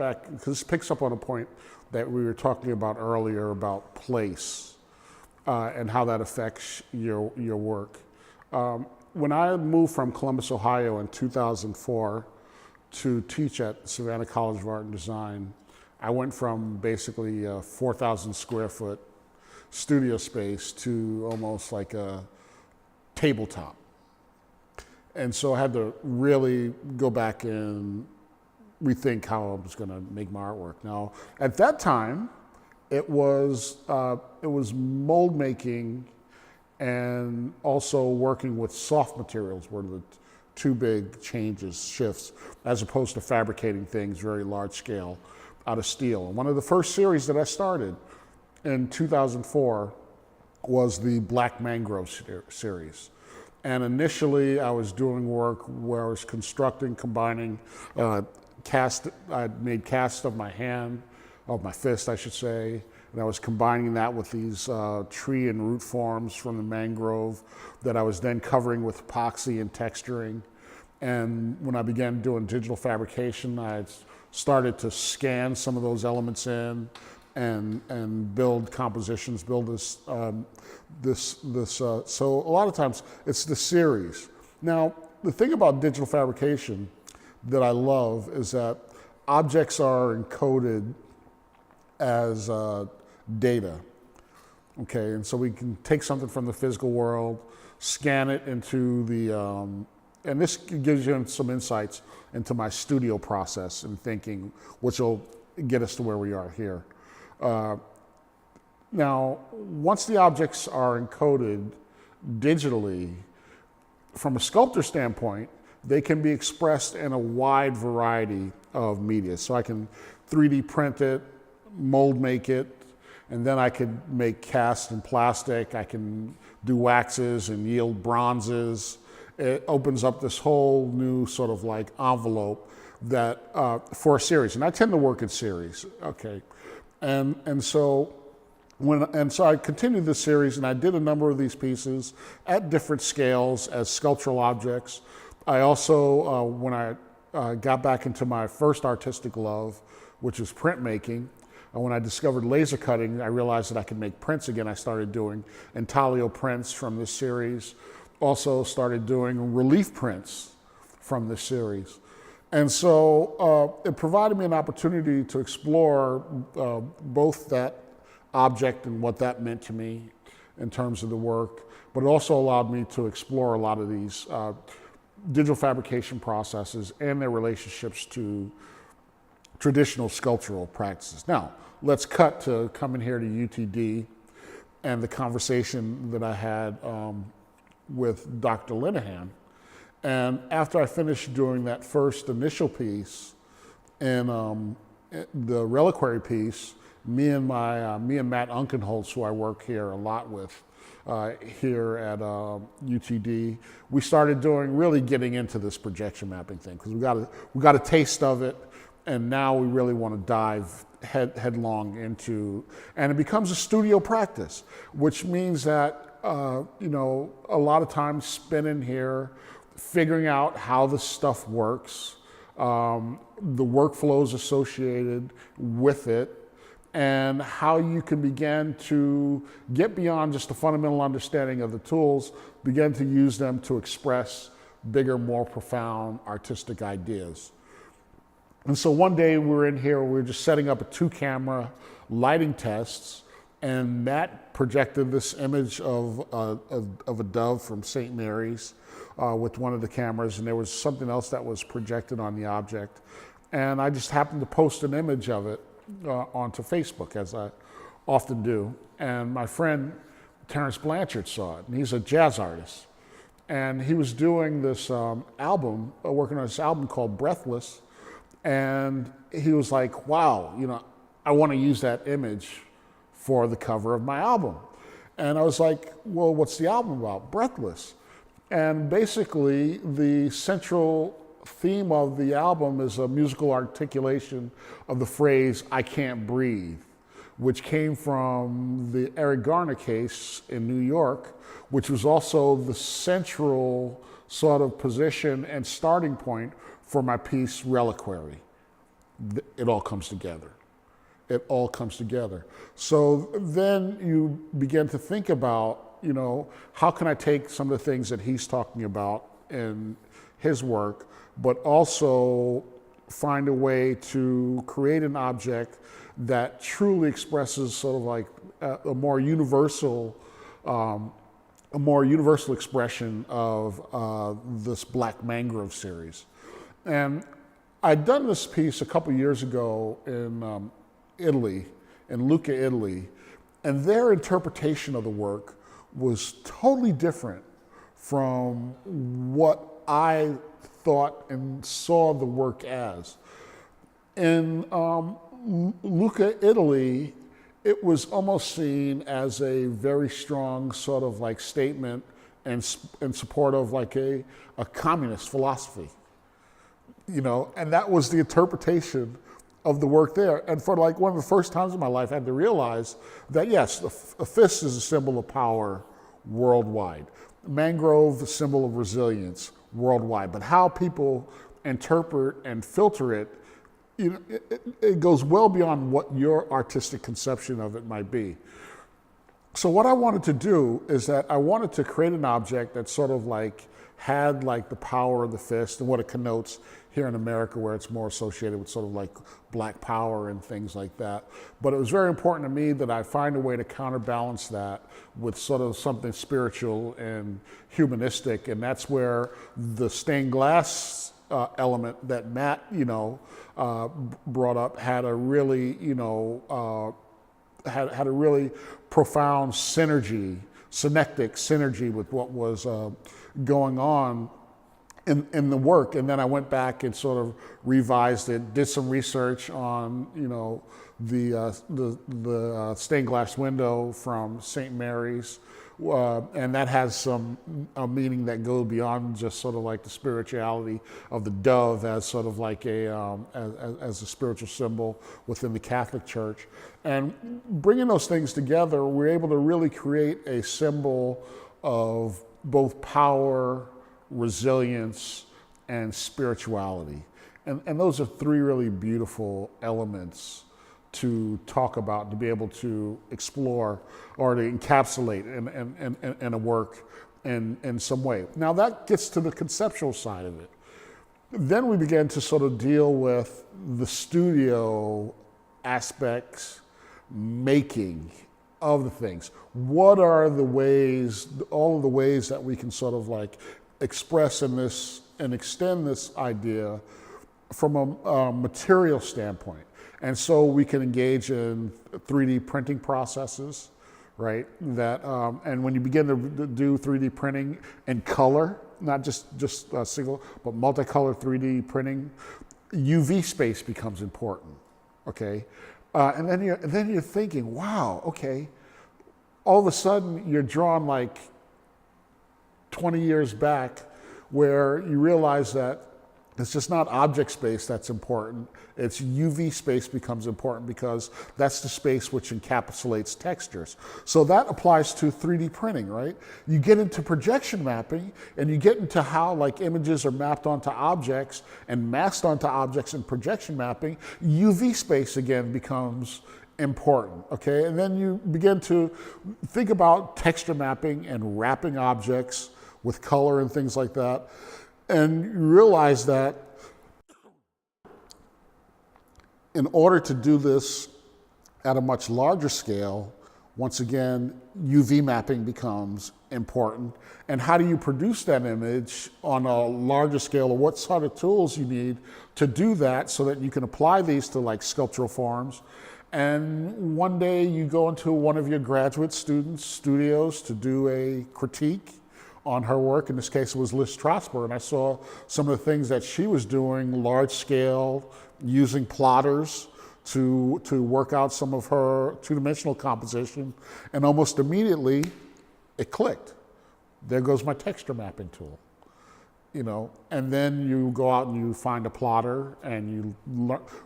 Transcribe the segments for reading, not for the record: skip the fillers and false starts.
back, because this picks up on a point that we were talking about earlier about place and how that affects your work. When I moved from Columbus, Ohio in 2004 to teach at Savannah College of Art and Design, I went from basically a 4,000 square foot studio space to almost like a tabletop. And so I had to really go back and rethink how I was going to make my artwork. Now, at that time, it was mold making and also working with soft materials were the two big shifts, as opposed to fabricating things very large scale out of steel. And one of the first series that I started in 2004 was the Black Mangrove series. And initially I was doing work where I was constructing, combining I'd made casts of my hand, of my fist, I should say, and I was combining that with these tree and root forms from the mangrove that I was then covering with epoxy and texturing. And when I began doing digital fabrication, I started to scan some of those elements in and build compositions, build this. So a lot of times it's the series. Now, the thing about digital fabrication that I love is that objects are encoded as data, okay? And so we can take something from the physical world, scan it into the, and this gives you some insights into my studio process and thinking, which will get us to where we are here. Now, once the objects are encoded digitally, from a sculptor standpoint, they can be expressed in a wide variety of media. So I can 3D print it, mold make it, and then I could make casts in plastic. I can do waxes and yield bronzes. It opens up this whole new sort of like envelope that for a series. And I tend to work in series, okay? And so I continued this series, and I did a number of these pieces at different scales as sculptural objects. I also, when I got back into my first artistic love, which is printmaking, when I discovered laser cutting, I realized that I could make prints again. I started doing intaglio prints from this series. Also started doing relief prints from this series. And so it provided me an opportunity to explore both that object and what that meant to me in terms of the work, but it also allowed me to explore a lot of these digital fabrication processes and their relationships to traditional sculptural practices. Now, let's cut to coming here to UTD and the conversation that I had with Dr. Linehan. And after I finished doing that first initial piece and the Reliquary piece, me and Matt Unkenholz, who I work here a lot with here at UTD, we started really getting into this projection mapping thing because we got a taste of it, and now we really want to dive headlong into, and it becomes a studio practice, which means that you know, a lot of times spending here, figuring out how the stuff works, the workflows associated with it, and how you can begin to get beyond just a fundamental understanding of the tools, begin to use them to express bigger, more profound artistic ideas. And so one day we were in here, we were just setting up a 2-camera lighting tests, and Matt projected this image of a dove from St. Mary's with one of the cameras, and there was something else that was projected on the object. And I just happened to post an image of it onto Facebook, as I often do. And my friend Terrence Blanchard saw it, and he's a jazz artist. And he was doing this album, working on this album called Breathless, and he was like, wow, you know, I want to use that image for the cover of my album. And I was like, well, what's the album about? Breathless. And basically, the central theme of the album is a musical articulation of the phrase, I can't breathe, which came from the Eric Garner case in New York, which was also the central sort of position and starting point for my piece, Reliquary. it all comes together. It all comes together. So then you begin to think about, how can I take some of the things that he's talking about in his work, but also find a way to create an object that truly expresses sort of like a more universal expression of this Black Mangrove series. And I'd done this piece a couple years ago in Italy, in Lucca, Italy, and their interpretation of the work was totally different from what I thought and saw the work as. In Lucca, Italy, it was almost seen as a very strong sort of like statement in support of like a communist philosophy, and that was the interpretation of the work there. And for like one of the first times in my life, I had to realize that yes, a fist is a symbol of power worldwide. Mangrove, a symbol of resilience worldwide. But how people interpret and filter it, it goes well beyond what your artistic conception of it might be. So what I wanted to do is that I wanted to create an object that sort of like had like the power of the fist and what it connotes here in America, where it's more associated with sort of like Black power and things like that. But it was very important to me that I find a way to counterbalance that with sort of something spiritual and humanistic, and that's where the stained glass element that Matt, brought up had a really, had a really profound synergy, synectic synergy with what was going on in the work. And then I went back and sort of revised it, did some research on, the stained glass window from St. Mary's, and that has some meaning that goes beyond just sort of like the spirituality of the dove as sort of like as a spiritual symbol within the Catholic Church. And bringing those things together, we're able to really create a symbol of both power, resilience, and spirituality. And those are three really beautiful elements to talk about, to be able to explore or to encapsulate in a work in some way. Now that gets to the conceptual side of it. Then we began to sort of deal with the studio aspects, making of the things. What are the ways, all of the ways that we can sort of like express in this and extend this idea from a material standpoint? And so we can engage in 3D printing processes, right? That and when you begin to do 3D printing in color, not just single, but multicolor 3D printing, UV space becomes important, okay? And then you're thinking, wow, okay. All of a sudden you're drawn like 20 years back, where you realize that it's just not object space that's important, it's UV space becomes important, because that's the space which encapsulates textures. So that applies to 3D printing, right? You get into projection mapping, and you get into how like images are mapped onto objects and masked onto objects in projection mapping. UV space again becomes important, okay? And then you begin to think about texture mapping and wrapping objects with color and things like that. And you realize that in order to do this at a much larger scale, once again, UV mapping becomes important. And how do you produce that image on a larger scale, or what sort of tools you need to do that so that you can apply these to like sculptural forms? And one day you go into one of your graduate students' studios to do a critique on her work. In this case, it was Liz Strasberg, and I saw some of the things that she was doing, large scale, using plotters to work out some of her two-dimensional composition, and almost immediately it clicked. There goes my texture mapping tool. And then you go out and you find a plotter and you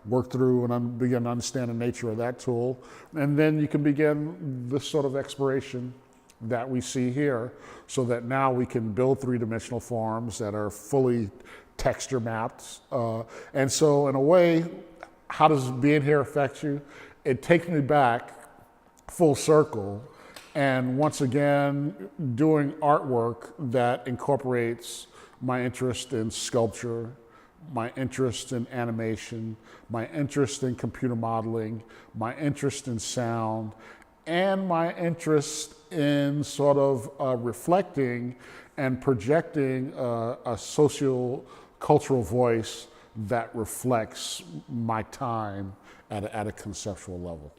work through and begin to understand the nature of that tool. And then you can begin this sort of exploration that we see here, so that now we can build three-dimensional forms that are fully texture mapped. And so in a way, how does being here affect you? It takes me back full circle, and once again, doing artwork that incorporates my interest in sculpture, my interest in animation, my interest in computer modeling, my interest in sound, and my interest in sort of reflecting and projecting a socio-cultural voice that reflects my time at a conceptual level.